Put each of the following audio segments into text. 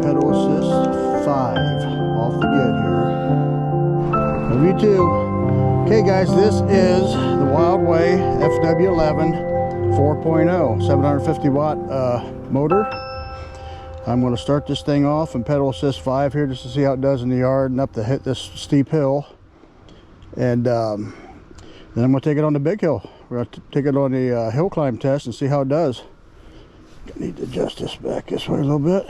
pedal assist 5 off the get here. Love you too. Okay guys, this is the Wildeway FW11 4.0 750 watt motor. I'm going to start this thing off and pedal assist 5 here just to see how it does in the yard and up to hit this steep hill. And then I'm going to take it on the big hill. We're going to take it on the hill climb test and see how it does. I need to adjust this back this way a little bit.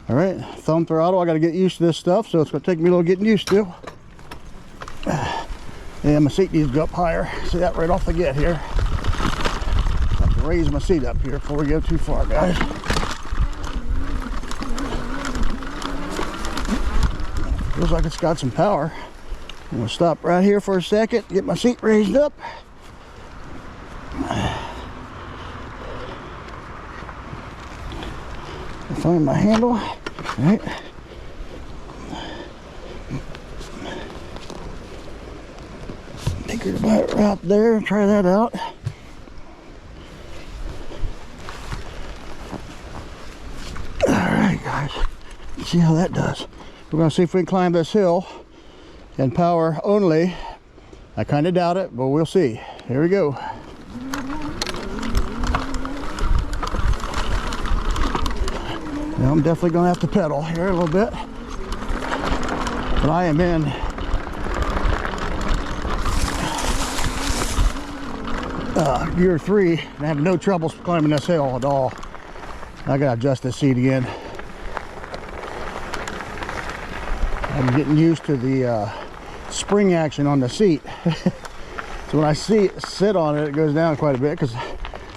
All right, thumb throttle. I got to get used to this stuff, so it's going to take me a little getting used to. And my seat needs to go up higher. See that right off the get here. I have to raise my seat up here before we go too far, guys. Feels like it's got some power. I'm going to stop right here for a second, get my seat raised up. Find my handle. All right. Take her about right there and try that out. Alright guys, let's see how that does. We're going to see if we can climb this hill and power only. I kind of doubt it, but we'll see. Here we go. Now I'm definitely going to have to pedal here a little bit. But I am in gear 3 and I have no troubles climbing this hill at all. I got to adjust this seat again. I'm getting used to the spring action on the seat. So when I sit on it, it goes down quite a bit because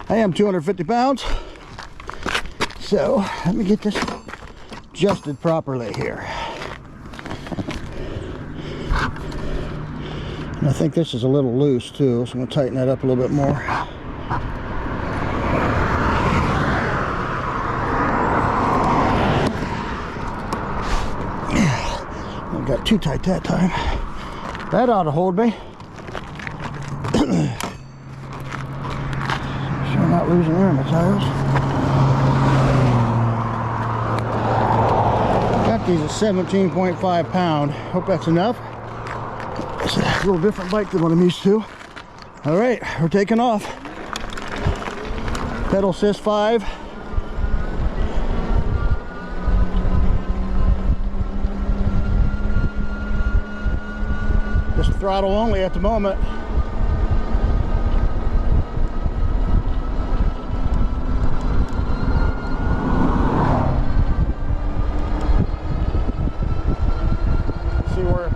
I am 250 pounds. So let me get this adjusted properly here. And I think this is a little loose too, so I'm going to tighten that up a little bit more. I got too tight that time. That ought to hold me. Sure I'm not losing air in the tires. These are 17.5 pound. Hope that's enough. It's a little different bike than what I'm used to. All right, we're taking off. Pedal assist 5. Just throttle only at the moment.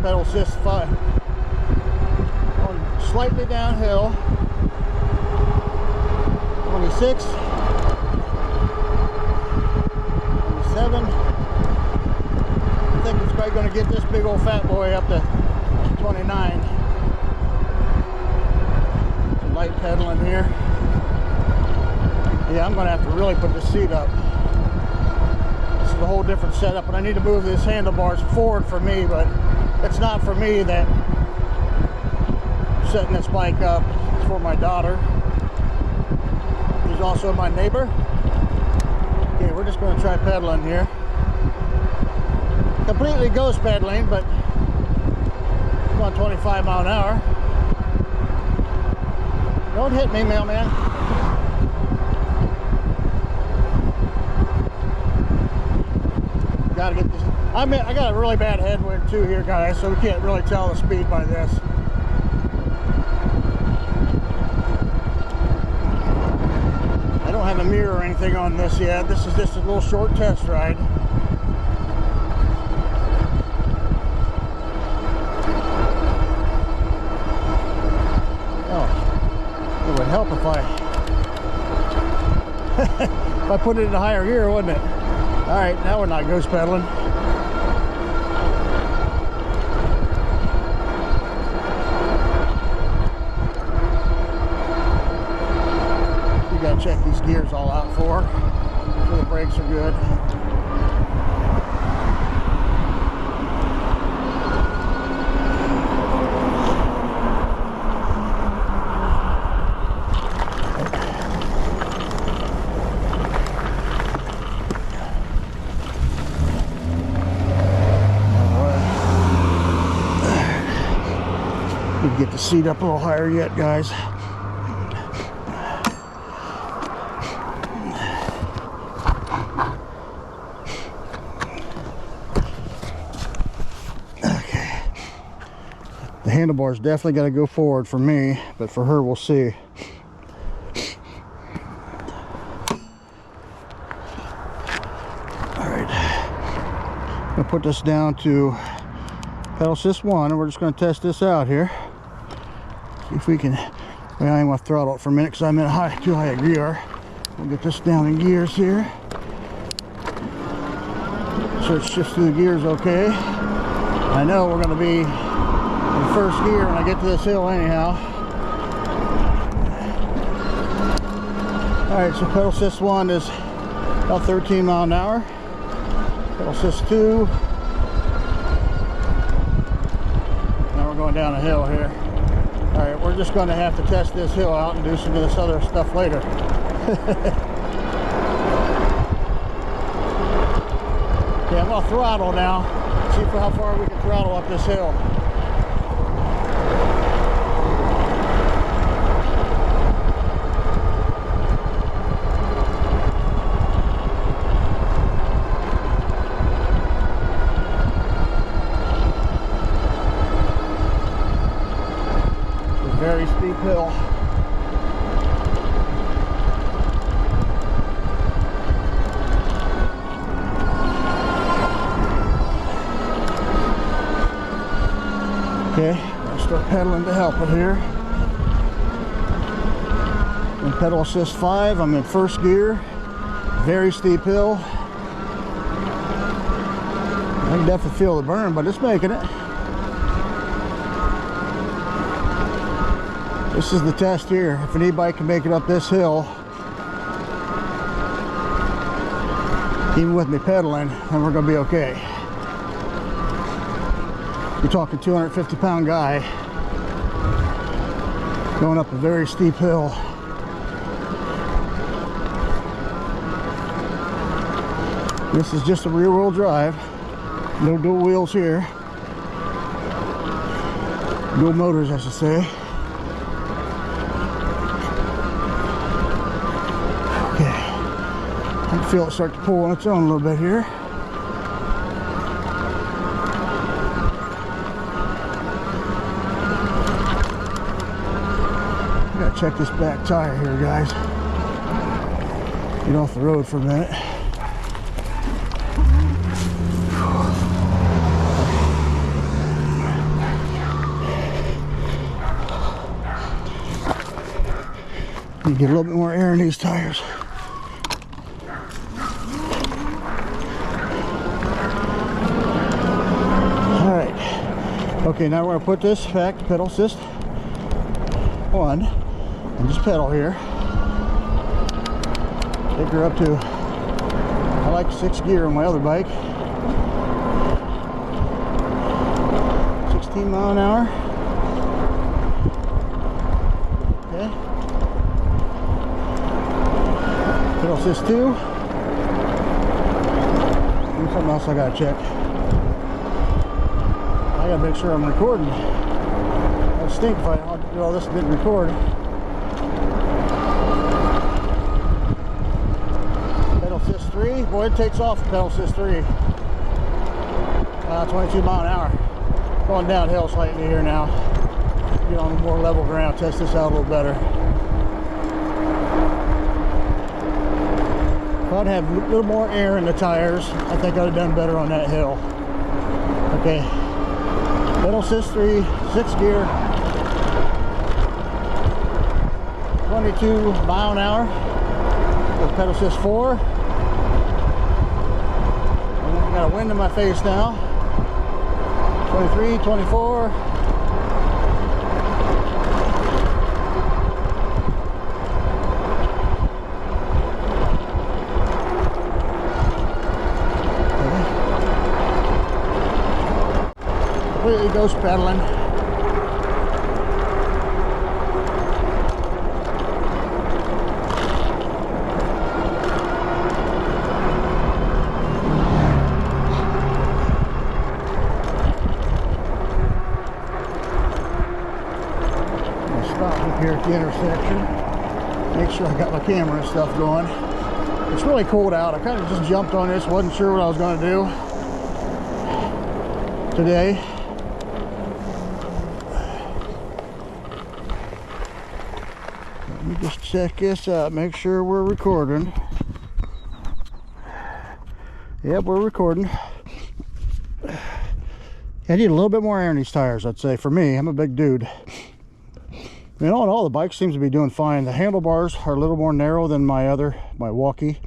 Pedal assist 5. Going slightly downhill. 26. 27. I think it's probably going to get this big old fat boy up to 29. Some light pedaling here. Yeah, I'm going to have to really put the seat up. This is a whole different setup, and I need to move these handlebars forward for me, but it's not for me that I'm setting this bike up. It's for my daughter. He's also my neighbor. Okay, we're just going to try pedaling here. Completely ghost pedaling, but I'm on 25 mile an hour. Don't hit me, mailman. Gotta get this. I got a really bad headwind too here, guys, so we can't really tell the speed by this. I don't have a mirror or anything on this yet. This is just a little short test ride. Oh, it would help if I put it in a higher gear, wouldn't it? All right, now we're not ghost pedaling. You gotta check these gears all out for. So the brakes are good. get the seat up a little higher yet, guys. Okay. The handlebar's definitely got to go forward for me, but for her, we'll see. I'm going to put this down to pedal assist 1, and we're just going to test this out here. See if we can. Well, I ain't going to throttle it for a minute because I'm in a too high a gear. We'll get this down in gears here. So it shifts through the gears okay. I know we're going to be in first gear when I get to this hill anyhow. Alright, so pedal assist 1 is about 13 miles an hour. Pedal assist 2. Now we're going down a hill here. Alright, we're just going to have to test this hill out and do some of this other stuff later. Okay, I'm going to throttle now. See how far we can throttle up this hill. Very steep hill. Okay, I'll start pedaling to help it here. In pedal assist 5, I'm in first gear. Very steep hill. I can definitely feel the burn, but it's making it. This is the test here. If an e-bike can make it up this hill, even with me pedaling, then we're going to be okay. You're talking 250-pound guy going up a very steep hill. This is just a rear-wheel drive. No dual wheels here. Dual motors, I should say. I can feel it start to pull on its own a little bit here. I gotta check this back tire here, guys. Get off the road for a minute. Need to get a little bit more air in these tires. Okay, now we're going to put this back to pedal assist 1 and just pedal here. Take her up to, I like 6th gear on my other bike. 16 miles an hour. Okay. Pedal assist 2. And something else I got to check. I gotta make sure I'm recording. I'll stink if I do all this and didn't record. Pedal assist 3. Boy, it takes off pedal assist 3. 22 miles an hour. Going downhill slightly here now. Get on more level ground, test this out a little better. If I'd have a little more air in the tires, I think I'd have done better on that hill. Okay. Pedal assist 3, 6th gear, 22 miles an hour. With pedal assist 4. And I got a wind in my face now. 23, 24. Completely ghost pedaling. the intersection. Make sure I got my camera and stuff going. It's really cold out. I kind of just jumped on this. Wasn't sure what I was going to do today. Let me just check this out. Make sure we're recording. Yep, we're recording. I need a little bit more air in these tires, I'd say. For me, I'm a big dude. You know, and all the bike seems to be doing fine. The handlebars are a little more narrow than my walkie.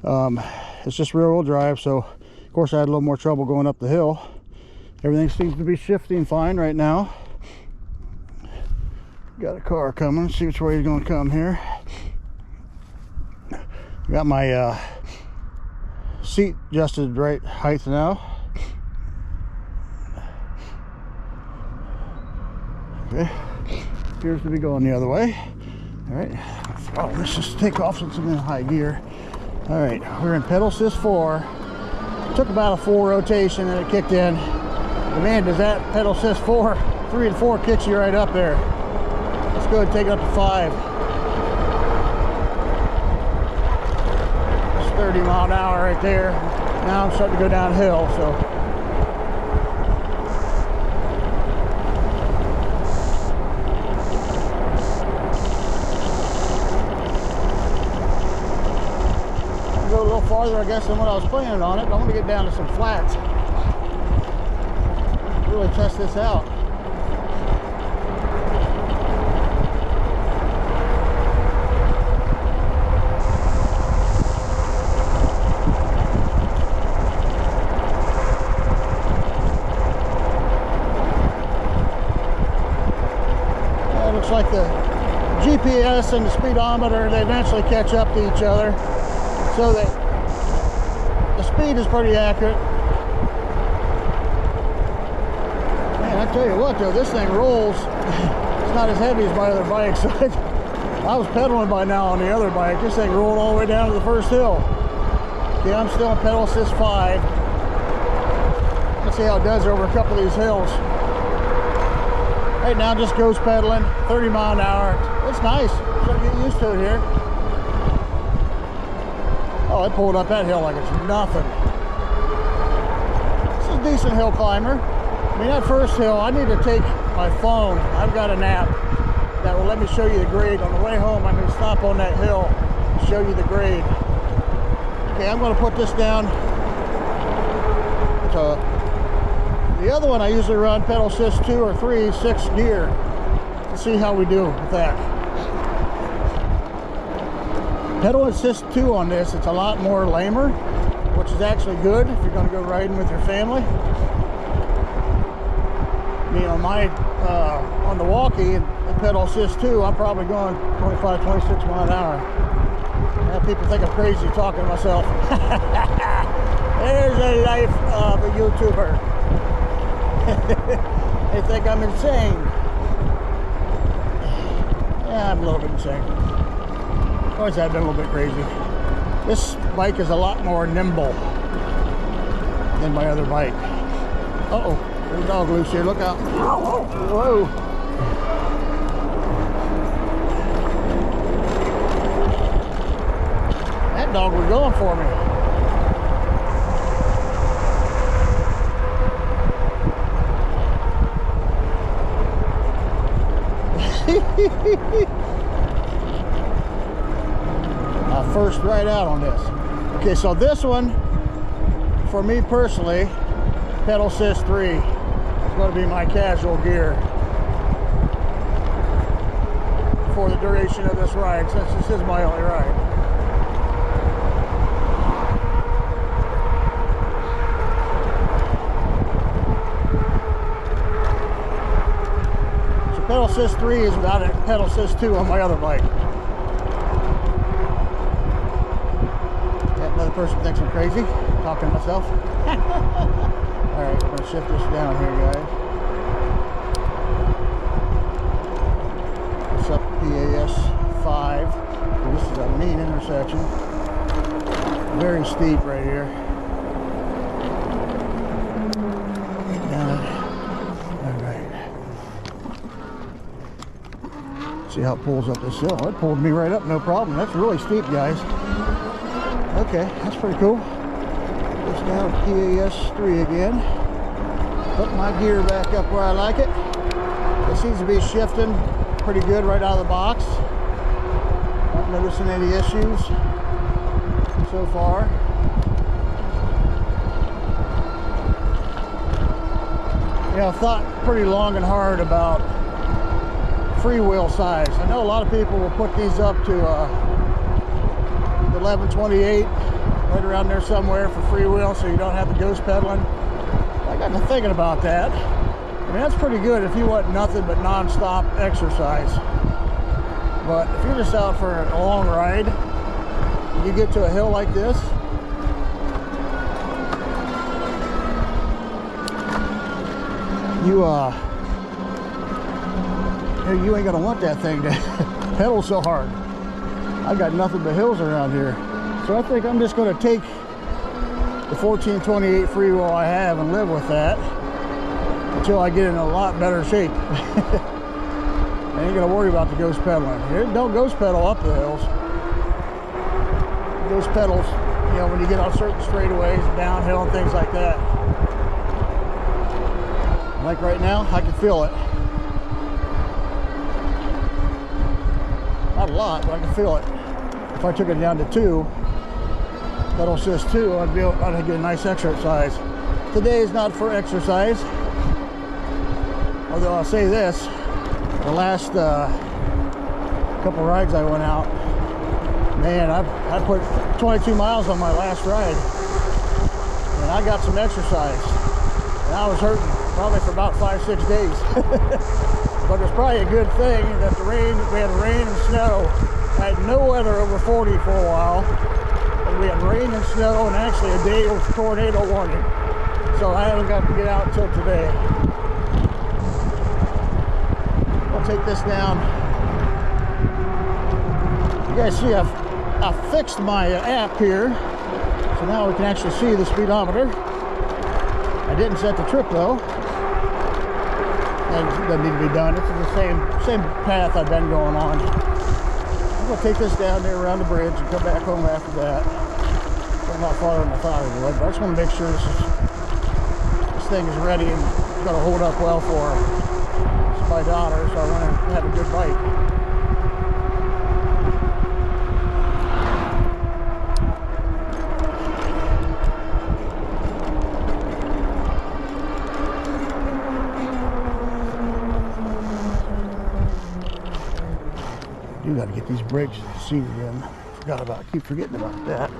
It's just rear wheel drive, so of course I had a little more trouble going up the hill. Everything seems to be shifting fine right now. Got a car coming. See which way he's going to come here. Got my seat adjusted right height now. Okay. Appears to be going the other way. All right. Oh, let's just take off since I'm in high gear. All right, we're in pedal assist 4. Took about a 4 rotation and it kicked in. But man, does that pedal assist 4, 3 and 4 kicks you right up there. Let's go ahead and take it up to 5. It's 30 mile an hour right there. Now I'm starting to go downhill, so. Go a little farther, I guess, than what I was planning on it. I want to get down to some flats. Really test this out. It looks like the GPS and the speedometer, they eventually catch up to each other. So that the speed is pretty accurate. Man, I tell you what though, this thing rolls. It's not as heavy as my other bikes. I was pedaling by now on the other bike. This thing rolled all the way down to the first hill. Okay, I'm still in pedal assist 5. Let's see how it does over a couple of these hills. Right now, just ghost pedaling, 30 mile an hour. It's nice. Gotta get used to it here. Oh, I pulled up that hill like it's nothing. This is a decent hill climber. I mean, that first hill, I need to take my phone. I've got an app that will let me show you the grade. On the way home, I'm going to stop on that hill and show you the grade. Okay, I'm going to put this down. So, the other one I usually run pedal assist 2 or 3, 6 gear. Let's see how we do with that. Pedal assist 2 on this, it's a lot more lamer, which is actually good if you're going to go riding with your family. You know, on the walkie and pedal assist 2, I'm probably going 25, 26 mile an hour. Now people think I'm crazy talking to myself. There's a life of a YouTuber. They think I'm insane. Yeah, I'm a little bit insane. Always have been a little bit crazy. This bike is a lot more nimble than my other bike. Uh-oh, there's a dog loose here, look out. Whoa. That dog was going for me. First ride out on this. Okay, so this one, for me personally, pedal assist 3 is going to be my casual gear for the duration of this ride, since this is my only ride. So pedal assist 3 is without a pedal assist 2 on my other bike. Another person thinks I'm crazy, talking to myself. Alright, I'm going to shift this down here, guys. It's up PAS 5. This is a mean intersection. Very steep right here. Alright. See how it pulls up this hill. It pulled me right up, no problem. That's really steep, guys. Okay, that's pretty cool. Goes down to PAS3 again. Put my gear back up where I like it. It seems to be shifting pretty good right out of the box. Not noticing any issues so far. Yeah, I've thought pretty long and hard about freewheel size. I know a lot of people will put these up to 1128, right around there somewhere for freewheel, so you don't have the ghost pedaling. I got to thinking about that. I mean, that's pretty good if you want nothing but non-stop exercise. But if you're just out for a long ride, you get to a hill like this, you ain't gonna want that thing to pedal so hard. I got nothing but hills around here, so I think I'm just gonna take the 1428 freewheel I have and live with that until I get in a lot better shape. I ain't gonna worry about the ghost pedaling. Don't ghost pedal up the hills. Ghost pedals, you know, when you get on certain straightaways, downhill and things like that. Like right now, I can feel it. Not a lot, but I can feel it. If I took it down to 2, pedal assist 2, I'd get a nice exercise. Today is not for exercise. Although I'll say this, the last couple rides I went out, man, I put 22 miles on my last ride, and I got some exercise, and I was hurting probably for about 5-6 days. But it's probably a good thing that we had rain and snow. I had no weather over 40 for a while, and we had rain and snow, and actually a day of tornado warning. So I haven't got to get out until today. I'll take this down. You guys see I fixed my app here, so now we can actually see the speedometer. I didn't set the trip though. That doesn't need to be done. It's the same path I've been going on. I'm gonna take this down there around the bridge and come back home after that. I'm not farther than I thought I would, but I just want to make sure this thing is ready and it's gonna hold up well for her. It's my daughter, so I want to have a good bite. You got to get these brakes seated in. Keep forgetting about that.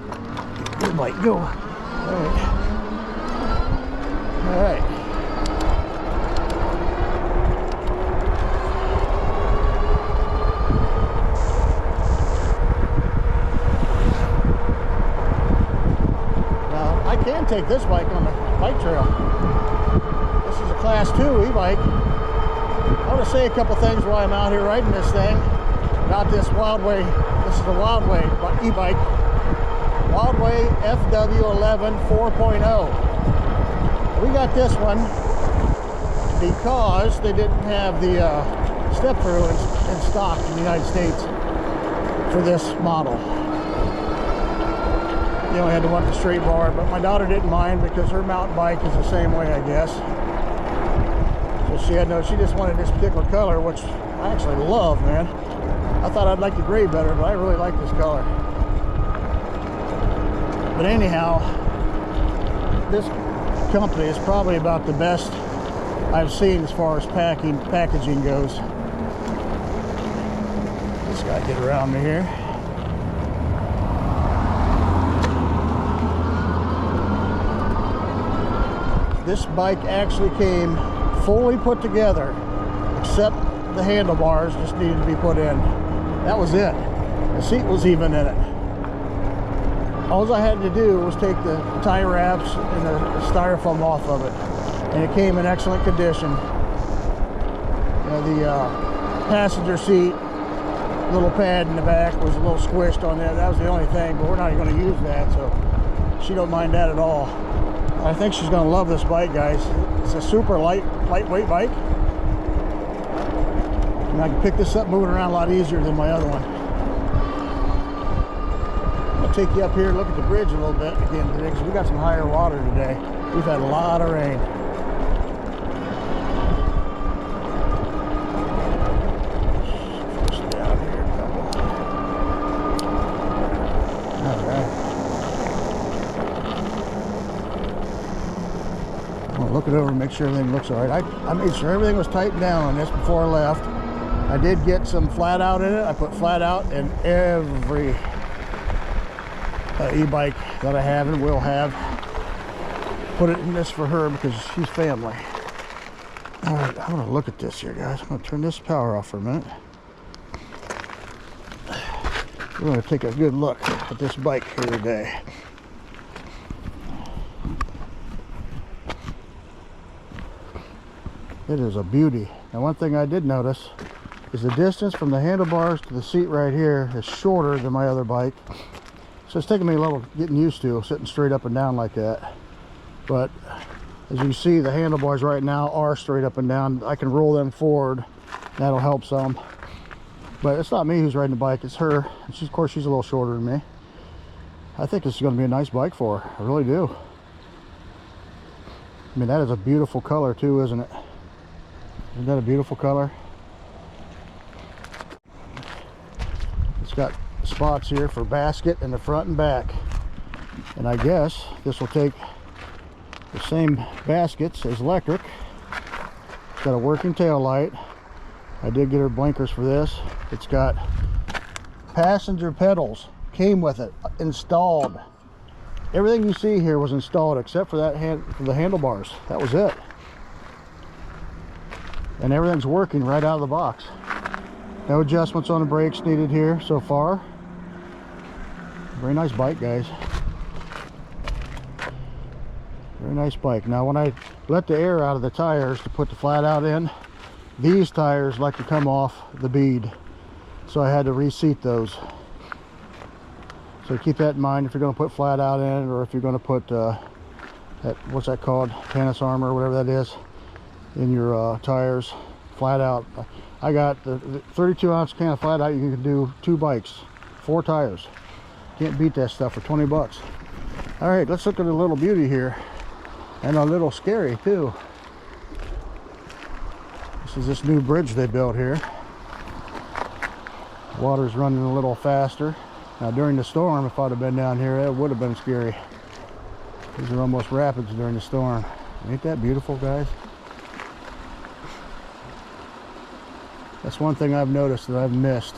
Good bite, go. All right. All right. Now, I can take this bike on the bike trail. This is a Class 2 e-bike. I want to say a couple things while I'm out here riding this thing. Got this Wildeway, this is the Wildeway e-bike, Wildeway FW11 4.0. We got this one because they didn't have the step through in stock in the United States for this model. You only had to want the straight bar, but my daughter didn't mind because her mountain bike is the same way, I guess. So she just wanted this particular color, which I actually love, man. I thought I'd like the gray better, but I really like this color. But anyhow, this company is probably about the best I've seen as far as packaging goes. This guy get around me here. This bike actually came fully put together, except the handlebars just needed to be put in. That was it. The seat was even in it. All I had to do was take the tie wraps and the styrofoam off of it, and it came in excellent condition. You know, the passenger seat, little pad in the back was a little squished on there. That was the only thing, but we're not going to use that, so she don't mind that at all. I think she's going to love this bike, guys. It's a super lightweight bike. And I can pick this up moving around a lot easier than my other one. I'll take you up here and look at the bridge a little bit again today, because we got some higher water today. We've had a lot of rain. Look it over and make sure everything looks all right. I made sure everything was tightened down on this before I left. I did get some FlatOut in it. I put FlatOut in every e-bike that I have and will have. Put it in this for her because she's family. All right, I want to look at this here, guys. I'm going to turn this power off for a minute. We're going to take a good look at this bike here today. It is a beauty. Now, one thing I did notice is the distance from the handlebars to the seat right here is shorter than my other bike. So it's taking me a little getting used to sitting straight up and down like that. But as you can see, the handlebars right now are straight up and down. I can roll them forward. That'll help some. But it's not me who's riding the bike, it's her. And she's, of course, she's a little shorter than me. I think this is going to be a nice bike for her. I really do. I mean, that is a beautiful color too, isn't it? Isn't that a beautiful color? It's got spots here for basket in the front and back. And I guess this will take the same baskets as electric. It's got a working tail light. I did get her blinkers for this. It's got passenger pedals, came with it, installed. Everything you see here was installed except for for the handlebars. That was it. And everything's working right out of the box. No adjustments on the brakes needed here so far. Very nice bike, guys. Very nice bike. Now, when I let the air out of the tires to put the FlatOut in, these tires like to come off the bead, so I had to reseat those. So keep that in mind if you're going to put FlatOut in, or if you're going to put what's that called, Panis Armor or whatever that is, in your tires. FlatOut. I got the 32 ounce can of FlatOut. You can do 2 bikes, 4 tires. Can't beat that stuff for 20 bucks. All right, let's look at a little beauty here, and a little scary too. This is this new bridge they built here. Water's running a little faster. Now, during the storm, if I'd have been down here, it would have been scary. These are almost rapids during the storm. Ain't that beautiful, guys? That's one thing I've noticed that I've missed.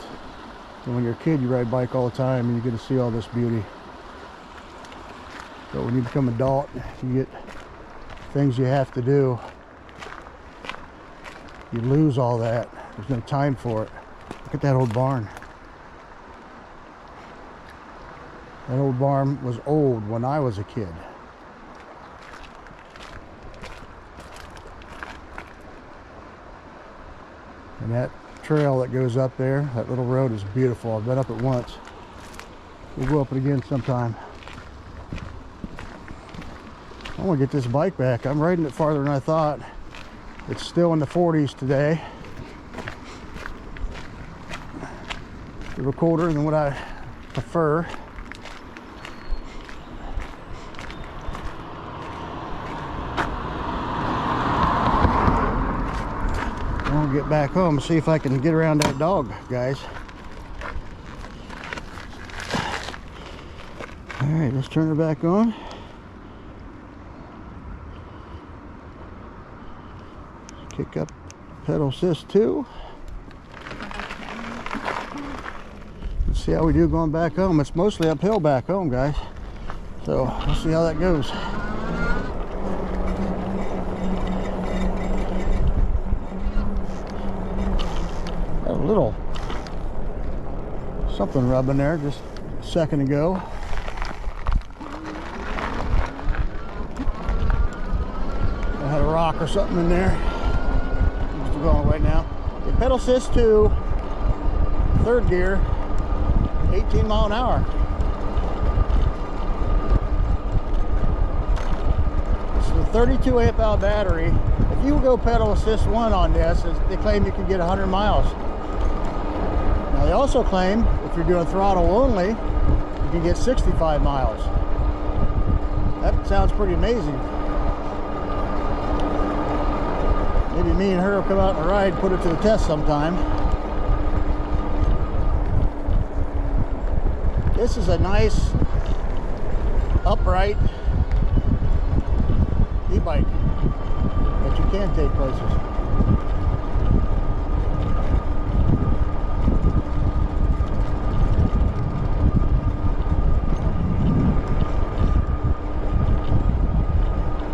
And when you're a kid, you ride bike all the time and you get to see all this beauty. But when you become an adult, you get things you have to do. You lose all that. There's no time for it. Look at that old barn. That old barn was old when I was a kid. And that trail that goes up there, that little road is beautiful. I've been up it once. We'll go up it again sometime. I want to get this bike back. I'm riding it farther than I thought. It's still in the 40s today. A little colder than what I prefer. I'll get back home and see if I can get around that dog, guys. All right, let's turn it back on. Kick up pedal assist 2. Let's see how we do going back home. It's mostly uphill back home, guys. So let's see how that goes. Got a little something rubbing there just a second ago. I had a rock or something in there. I'm still going right now. The pedal assist 2, 3rd gear, 18 mile an hour. This is a 32 amp hour battery. if you go pedal assist 1 on this, they claim you can get 100 miles. Now they also claim if you're doing throttle only, you can get 65 miles. That sounds pretty amazing. Maybe me and her will come out on a ride, put it to the test sometime. This is a nice upright e-bike that you can take places.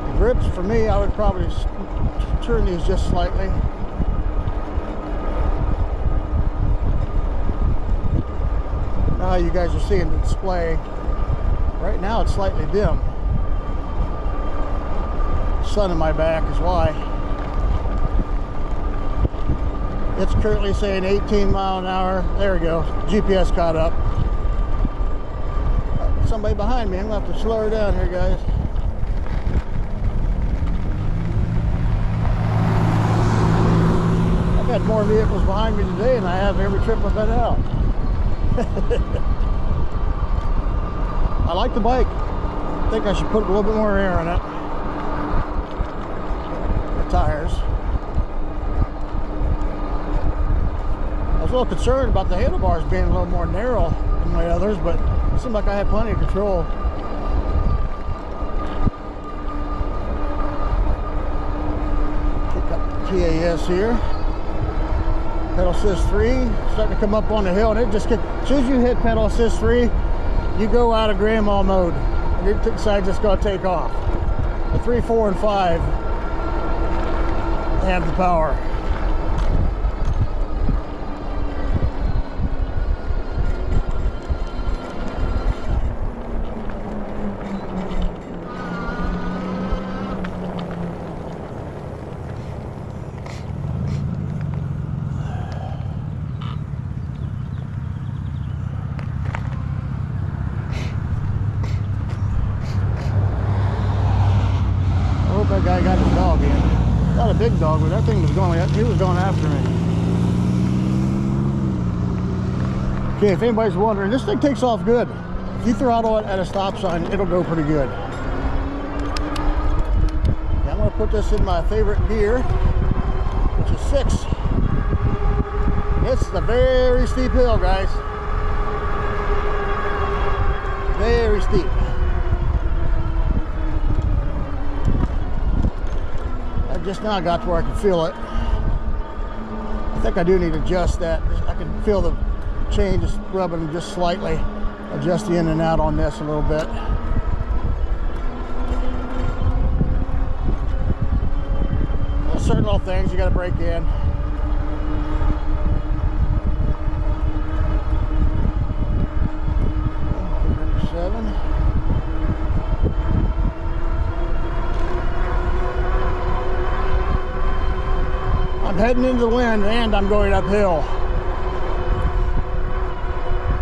The grips for me, I would probably turn these just slightly. Now you guys are seeing the display. Right now it's slightly dim. Sun in my back is why. It's currently saying 18 mile an hour. There we go. GPS caught up. Somebody behind me. I'm gonna have to slow her down here, guys. I've had more vehicles behind me today than I have every trip I've been out. I like the bike. I think I should put a little bit more air in it. The tires. I was a little concerned about the handlebars being a little more narrow than my others, but it seemed like I had plenty of control. Pick up the TAS here. Pedal assist 3, starting to come up on the hill, and it just gets, as soon as you hit pedal assist 3, you go out of grandma mode, and it decides it's going to take off. The 3, 4, and 5 have the power. That guy got his dog in. Not a big dog, but that thing was going, he was going after me. Okay, if anybody's wondering, this thing takes off good. If you throttle it at a stop sign, it'll go pretty good. Okay, I'm going to put this in my favorite gear, which is 6. This is a very steep hill, guys. Very steep. Just now I got to where I can feel it. I think I do need to adjust that. I can feel the chain just rubbing just slightly. Adjust the in and out on this a little bit. There's certain little things you got to break in. Number 7. I'm heading into the wind and I'm going uphill.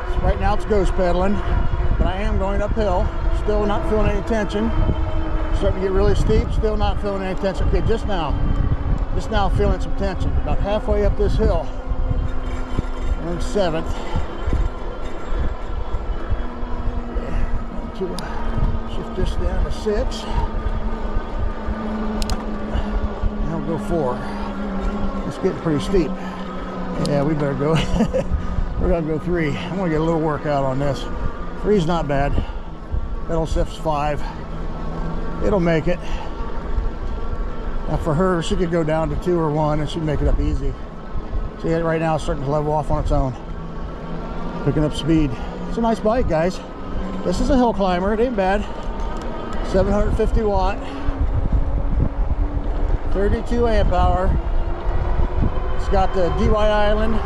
So right now it's ghost pedaling, but I am going uphill. Still not feeling any tension. Starting to get really steep, still not feeling any tension. Okay, just now feeling some tension. About halfway up this hill. We're in 7th. Okay, shift this down to 6. Now we'll go 4. It's getting pretty steep. Yeah, we better go. We're gonna go 3. I'm gonna get a little workout on this. 3's not bad. Pedal shift's 5. It'll make it. Now for her, she could go down to 2 or 1 and she'd make it up easy. See, right now it's starting to level off on its own. Picking up speed. It's a nice bike, guys. This is a hill climber. It ain't bad. 750 watt. 32 amp hour. It's got the DY Island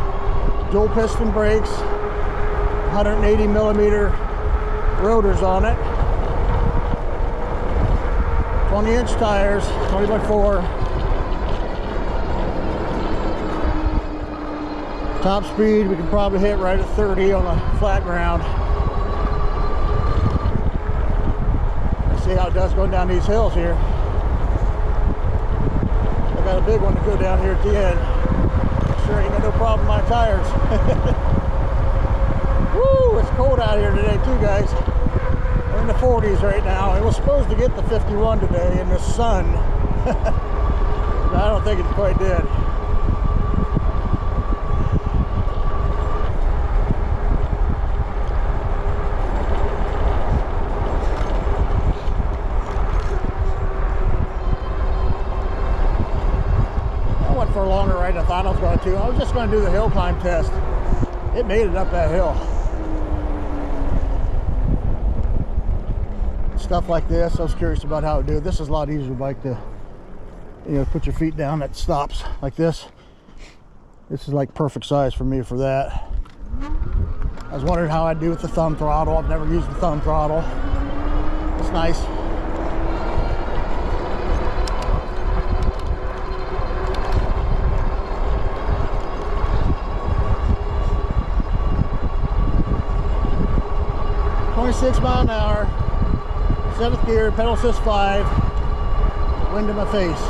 dual piston brakes, 180 millimeter rotors on it, 20-inch tires, 20x4. Top speed we can probably hit right at 30 on the flat ground. Let's see how it does going down these hills here. got a big one to go down here at the end. Sure ain't got no problem with my tires. Woo, it's cold out here today too, guys. We're in the 40s right now. It was supposed to get to 51 today in the sun. But I don't think it's quite did. For a longer ride than I thought I was going to. I was just going to do the hill climb test. It made it up that hill. Stuff like this, I was curious about how to do it. This is a lot easier bike to, you know, put your feet down. It stops like this. This is like perfect size for me for that. I was wondering how I'd do with the thumb throttle. I've never used the thumb throttle. It's nice. mph, 7th gear, pedal assist 5, wind in my face.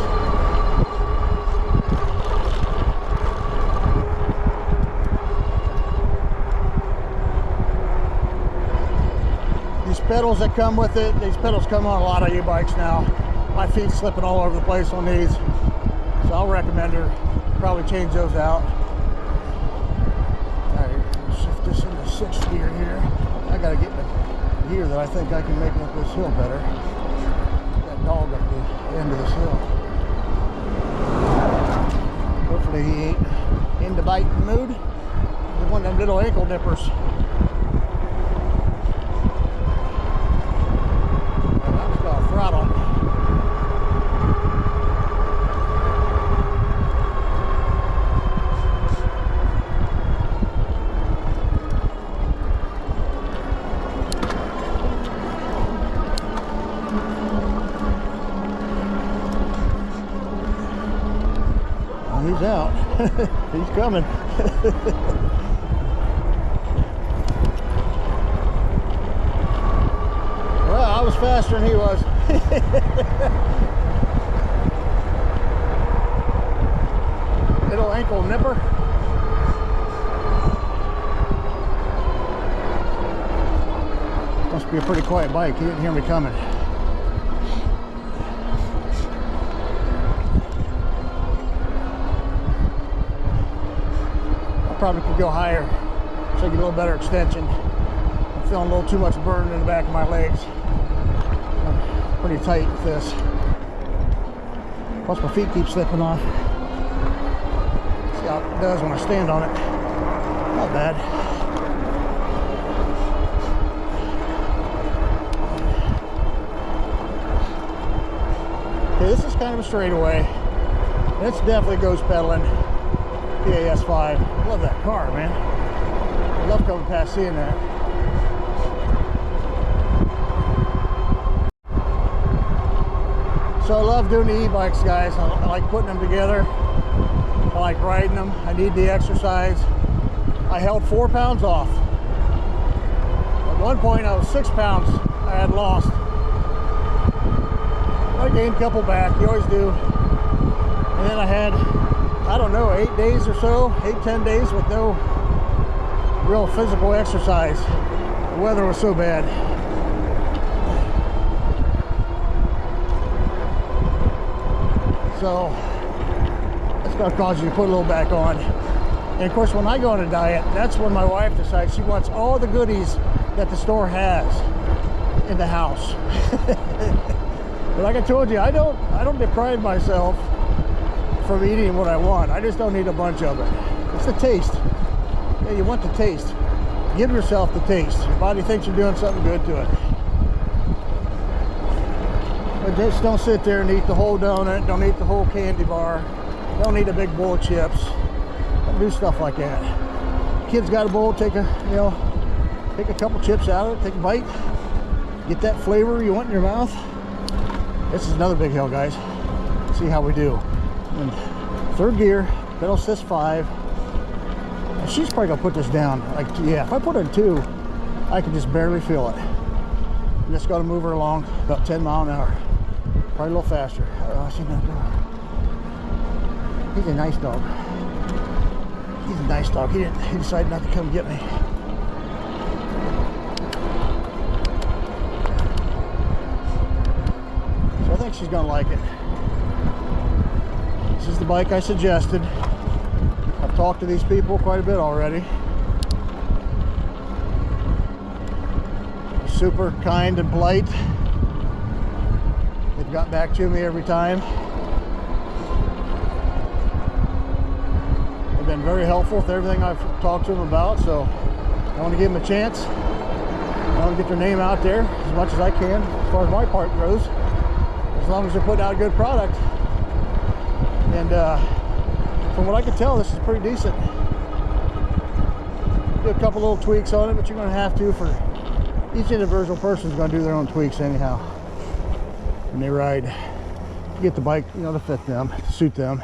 These pedals that come with it, these pedals come on a lot of e-bikes now. My feet's slipping all over the place on these, so I'll recommend her probably change those out. Alright, shift this into 6th gear here. I gotta get the gear that I think I can make up this hill better. That dog up the end of this hill. Hopefully he ain't in the biting mood. He's one of them little ankle nippers. That was called throttle. He's out. He's coming. Well, I was faster than he was. Little ankle nipper. Must be a pretty quiet bike. He didn't hear me coming. Probably could go higher so I get a little better extension. I'm feeling a little too much burn in the back of my legs. I'm pretty tight with this. Plus my feet keep slipping off. See how it does when I stand on it. Not bad. Okay, this is kind of a straightaway. This definitely goes pedaling. PAS5. I love that car, man. I love coming past seeing that. So I love doing the e-bikes, guys. I like putting them together. I like riding them. I need the exercise. I held 4 pounds off. At one point I was 6 pounds I had lost. I gained a couple back, you always do. And then I had, I don't know, 8 days or so, 8-10 days with no real physical exercise. The weather was so bad. So that's going to cause you to put a little back on. And of course, when I go on a diet, that's when my wife decides she wants all the goodies that the store has in the house. But like I told you, I don't deprive myself from eating what I want. I just don't need a bunch of it. It's the taste. Yeah, you want the taste. Give yourself the taste. Your body thinks you're doing something good to it. But just don't sit there and eat the whole donut. Don't eat the whole candy bar. Don't eat a big bowl of chips. Don't do stuff like that. Kids got a bowl, take a couple chips out of it, take a bite. Get that flavor you want in your mouth. This is another big hill, guys. See how we do. In 3rd gear, pedal assist 5. And she's probably gonna put this down. Like, yeah, if I put it in 2, I can just barely feel it. I'm just gonna move her along about 10 miles an hour. Probably a little faster. She's not doing. He's a nice dog. He's a nice dog. He decided not to come get me. So I think she's gonna like it. This is the bike I suggested. I've talked to these people quite a bit already. Super kind and polite. They've got back to me every time. They've been very helpful with everything I've talked to them about, so I want to give them a chance. I want to get their name out there as much as I can as far as my part goes, as long as they're putting out a good product. And from what I can tell, this is pretty decent. Do a couple little tweaks on it, but you're going to have to for each individual person is going to do their own tweaks anyhow when they ride. Get the bike, you know, to fit them, to suit them.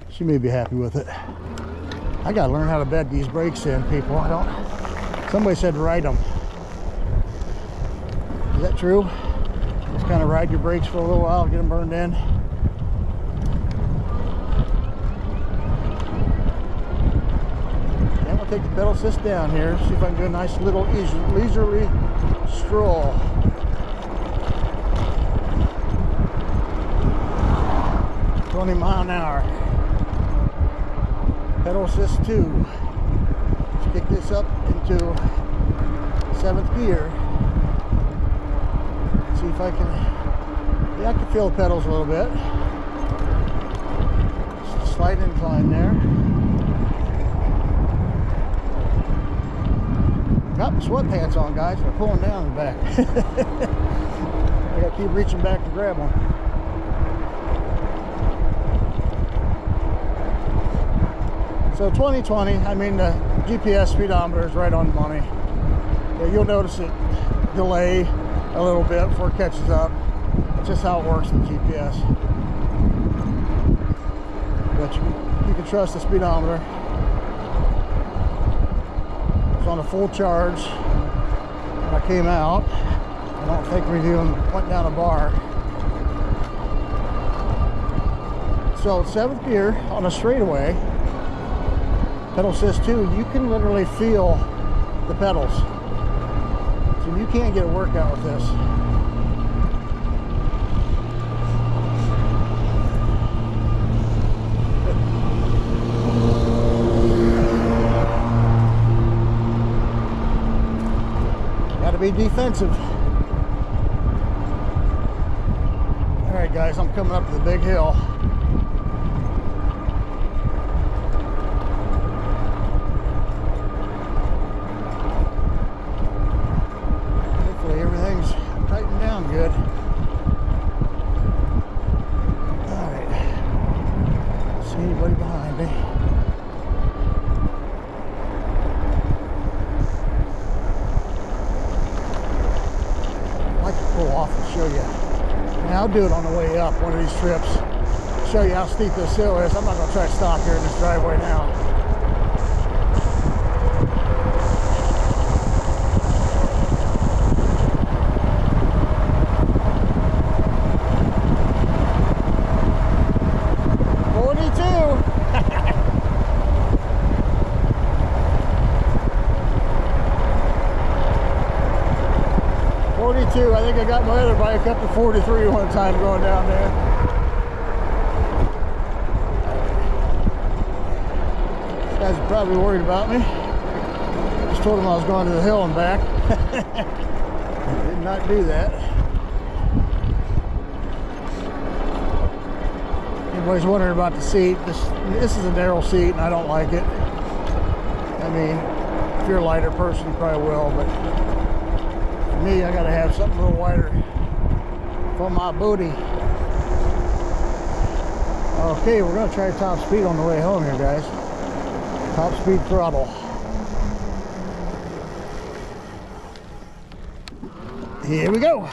She may be happy with it. I got to learn how to bed these brakes in, people. I don't. Somebody said ride them. Is that true? Just kind of ride your brakes for a little while, get them burned in. Take the pedal assist down here, see if I can do a nice little leisurely stroll. $20 miles an hour. Pedal assist 2. Let's kick this up into 7th gear. See if I can, yeah, I can feel the pedals a little bit. Just a slight incline there. Got my sweatpants on, guys. They're pulling down in the back. I gotta keep reaching back to grab them. So 2020, I mean, the GPS speedometer is right on the money. Yeah, you'll notice it delay a little bit before it catches up. It's just how it works with GPS. But you can trust the speedometer. On a full charge when I came out. I don't think we even went down a bar. So 7th gear on a straightaway, pedal assist 2, you can literally feel the pedals. So you can't get a workout with this. Be defensive. All right, guys, I'm coming up to the big hill. Hopefully everything's tightened down good. All right. See anybody behind me? Pull off and show you. And I'll do it on the way up one of these trips. Show you how steep this hill is. I'm not going to try to stop here in this driveway now. I think I got my other bike up to 43 one time going down there. These guys are probably worried about me. Just told them I was going to the hill and back. Did not do that. Anybody's wondering about the seat. This is a narrow seat and I don't like it. I mean, if you're a lighter person, you probably will, but me, I gotta have something a little wider for my booty. Okay, we're gonna try top speed on the way home here, guys. Top speed throttle. Here we go.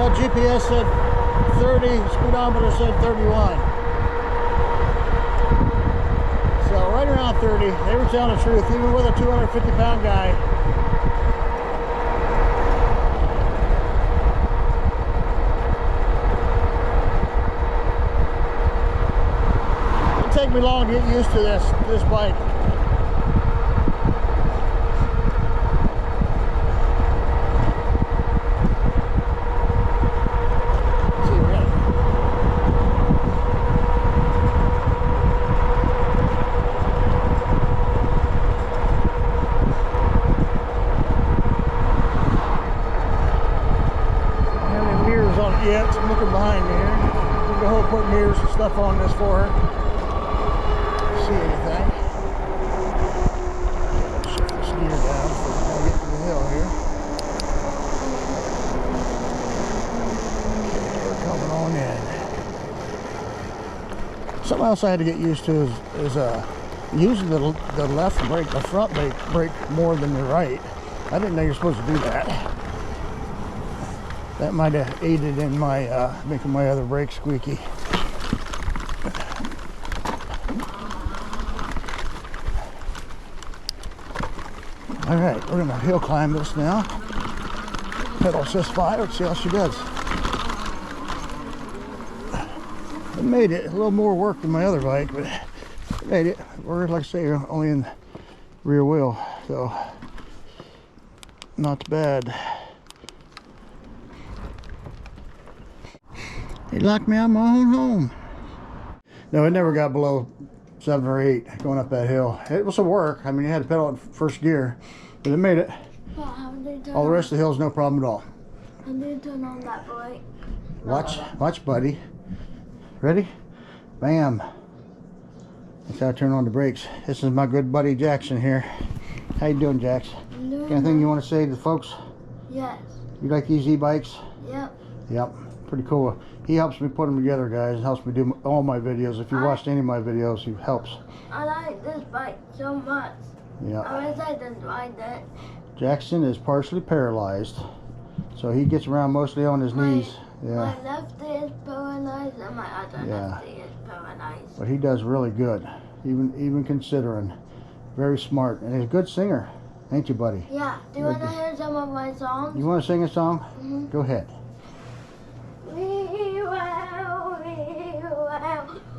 Well, GPS said 30, speedometer said 31. So right around 30. They were telling the truth, even with a 250-pound guy. It'll take me long to get used to this bike. Yet, so I'm looking behind me here. I'm going to put mirrors and stuff on this for her. See anything? Shift this gear down before I get to the hill here. Okay, we're coming on in. Something else I had to get used to is using the left brake, the front brake more than the right. I didn't know you're supposed to do that. That might have aided in my making my other brake squeaky. All right, we're gonna hill climb this now. Pedal assist 5. Let's see how she does. I made it. A little more work than my other bike, but I made it. We're, like I say, only in the rear wheel, so not bad. He locked me out of my own home. No, it never got below 7 or 8 going up that hill. It was some work. I mean, you had to pedal in first gear, but it made it. Well, how did they turn all the rest of the hill's no problem at all. How did they turn on that light? Watch, buddy. Ready? Bam. That's how I turn on the brakes. This is my good buddy Jackson here. How you doing, Jax? Anything you want to say to the folks? Yes. You like these e-bikes? Yep. Yep. Pretty cool. He helps me put them together, guys. Helps me do all my videos. If you watched any of my videos, he helps. I like this bike so much. Yeah. I wish I didn't ride it. Jackson is partially paralyzed, so he gets around mostly on his knees. Yeah. My lefty is paralyzed and my other lefty is paralyzed. But he does really good, even considering. Very smart, and he's a good singer, ain't you, buddy? Yeah. Do you want to hear some of my songs? You want to sing a song? Mm-hmm. Go ahead. We will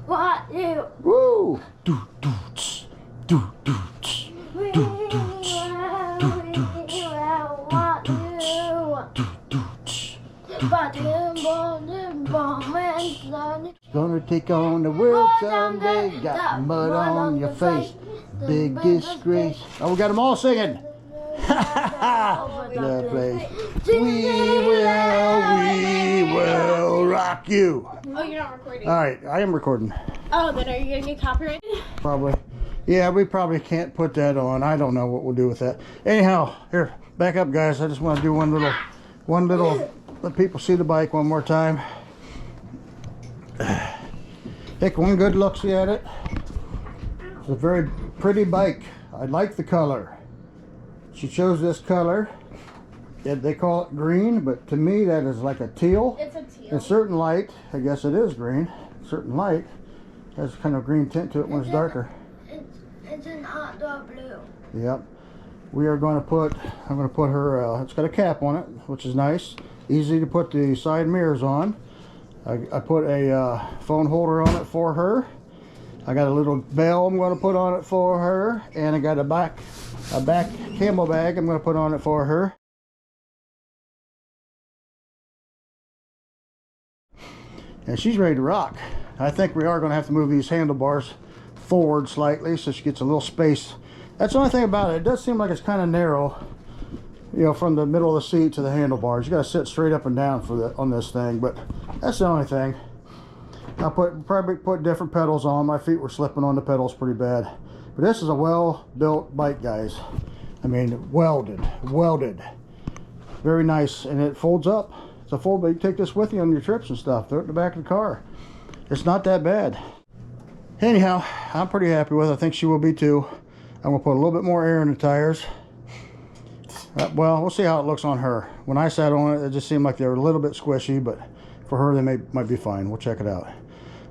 what you. Woo! Do do tss, do do tss, We do will do tss, do do tss, what do do tss, do but him born and son. Gonna take on the world someday. Got mud on your face. Big disgrace. Oh, we got them all singing. The place. We will rock you. Oh, you're not recording. All right, I am recording. Oh, then are you gonna get copyrighted? Probably. Yeah, we probably can't put that on. I don't know what we'll do with that. Anyhow, here, back up, guys. I just want to do one little, let people see the bike one more time. Take one good look-see at it. It's a very pretty bike. I like the color. She chose this color. They call it green, but to me that is like a teal. It's a teal. In certain light, I guess it is green. Certain light has kind of green tint to it when it's darker. It's an outdoor blue. Yep. We are going to put, I'm going to put her, it's got a cap on it, which is nice. Easy to put the side mirrors on. I put a phone holder on it for her. I got a little bell I'm going to put on it for her. And I got a back camel bag I'm going to put on it for her. And she's ready to rock. I think we are going to have to move these handlebars forward slightly so she gets a little space. That's the only thing about it. It does seem like it's kind of narrow, you know, from the middle of the seat to the handlebars. You got to sit straight up and down for on this thing, but that's the only thing. I'll probably put different pedals on. My feet were slipping on the pedals pretty bad. But this is a well-built bike, guys. I mean, welded. Very nice, and it folds up. It's a fold, but you can take this with you on your trips and stuff. Throw it in the back of the car. It's not that bad. Anyhow, I'm pretty happy with it. I think she will be too. I'm gonna put a little bit more air in the tires. Well, we'll see how it looks on her. When I sat on it, it just seemed like they were a little bit squishy, but for her, they might be fine. We'll check it out.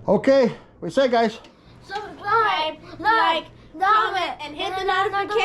Okay, what do you say, guys? Subscribe, like, comment, and hit the notification.